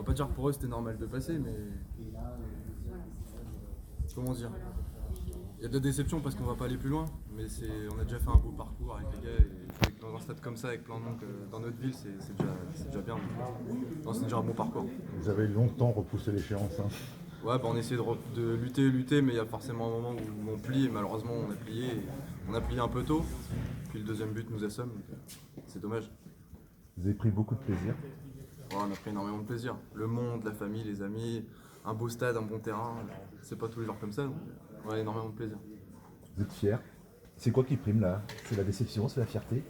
pas dire que pour eux c'était normal de passer, mais comment dire? Il y a de la déception parce qu'on va pas aller plus loin, mais on a déjà fait un beau parcours avec les gars et jouer dans un stade comme ça avec plein de monde dans notre ville, c'est déjà bien. Non, c'est déjà un bon parcours. Vous avez longtemps repoussé l'échéance. Hein. Ouais, bah on essayait de lutter, mais il y a forcément un moment où on plie et malheureusement on a plié. On a plié un peu tôt, puis le deuxième but nous assomme, donc c'est dommage. Vous avez pris beaucoup de plaisir. Ouais, on a pris énormément de plaisir. Le monde, la famille, les amis, un beau stade, un bon terrain, c'est pas tous les jours comme ça, donc ouais, énormément de plaisir. Vous êtes fier. C'est quoi qui prime là? C'est la déception, c'est la fierté?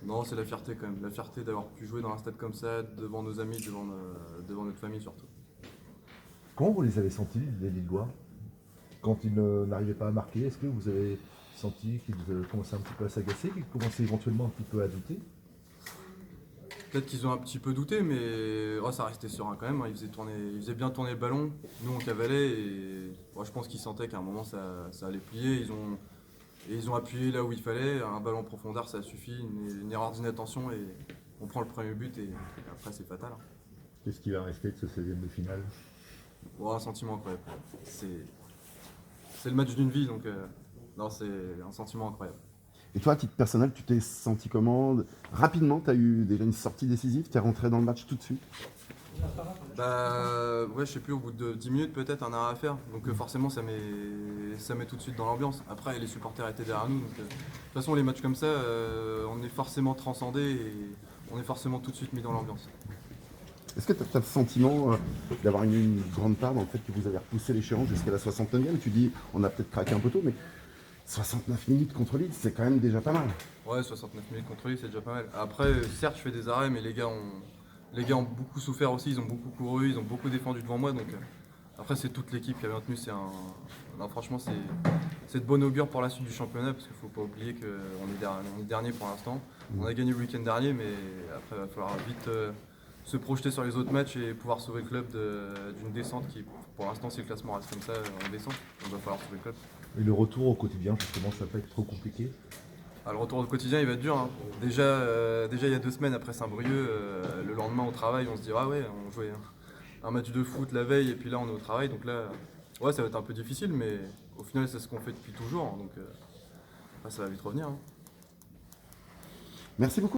Non, c'est la fierté quand même, la fierté d'avoir pu jouer dans un stade comme ça, devant nos amis, devant notre famille surtout. Comment vous les avez sentis, les Lillois? Quand ils n'arrivaient pas à marquer, est-ce que vous avez senti qu'ils commençaient un petit peu à s'agacer, qu'ils commençaient éventuellement un petit peu à douter? Peut-être qu'ils ont un petit peu douté, mais ouais, ça restait serein quand même, hein. Ils faisaient bien tourner le ballon, nous on cavalait et ouais, je pense qu'ils sentaient qu'à un moment ça allait plier. Ils ont appuyé là où il fallait, un ballon en profondeur ça suffit, une erreur d'inattention et on prend le premier but et après c'est fatal, hein. Qu'est-ce qui va rester de ce 16e de finale? Ouais, un sentiment incroyable. C'est le match d'une vie, donc non, c'est un sentiment incroyable. Et toi, à titre personnel, tu t'es senti comment? Rapidement, tu as eu déjà une sortie décisive, tu es rentré dans le match tout de suite? Bah ouais, je sais plus, au bout de 10 minutes peut-être un arrêt à faire, donc forcément ça met tout de suite dans l'ambiance. Après les supporters étaient derrière nous, donc de toute façon les matchs comme ça, on est forcément transcendé et on est forcément tout de suite mis dans l'ambiance. Est-ce que tu as le sentiment d'avoir une grande part dans le fait que vous avez repoussé l'échéance jusqu'à la 69e? Tu dis, on a peut-être craqué un peu tôt, mais 69 minutes contre Lille, c'est quand même déjà pas mal. Ouais, 69 minutes contre lui, c'est déjà pas mal. Après, certes, je fais des arrêts, mais les gars ont beaucoup souffert aussi, ils ont beaucoup couru, ils ont beaucoup défendu devant moi. Donc, après, c'est toute l'équipe qui a bien tenu. Non, franchement, c'est de bon augure pour la suite du championnat, parce qu'il ne faut pas oublier qu'on est dernier pour l'instant. On a gagné le week-end dernier, mais après, il va falloir vite se projeter sur les autres matchs et pouvoir sauver le club d'une descente qui, pour l'instant, si le classement reste comme ça, on descend. Donc, il va falloir sauver le club. Et le retour au quotidien, justement, ça va pas être trop compliqué? Ah, le retour au quotidien il va être dur, hein. Déjà il y a 2 semaines après Saint-Brieuc, le lendemain au travail on se dit ah ouais on jouait un match de foot la veille et puis là on est au travail donc là ouais ça va être un peu difficile mais au final c'est ce qu'on fait depuis toujours donc ça va vite revenir, hein. Merci beaucoup.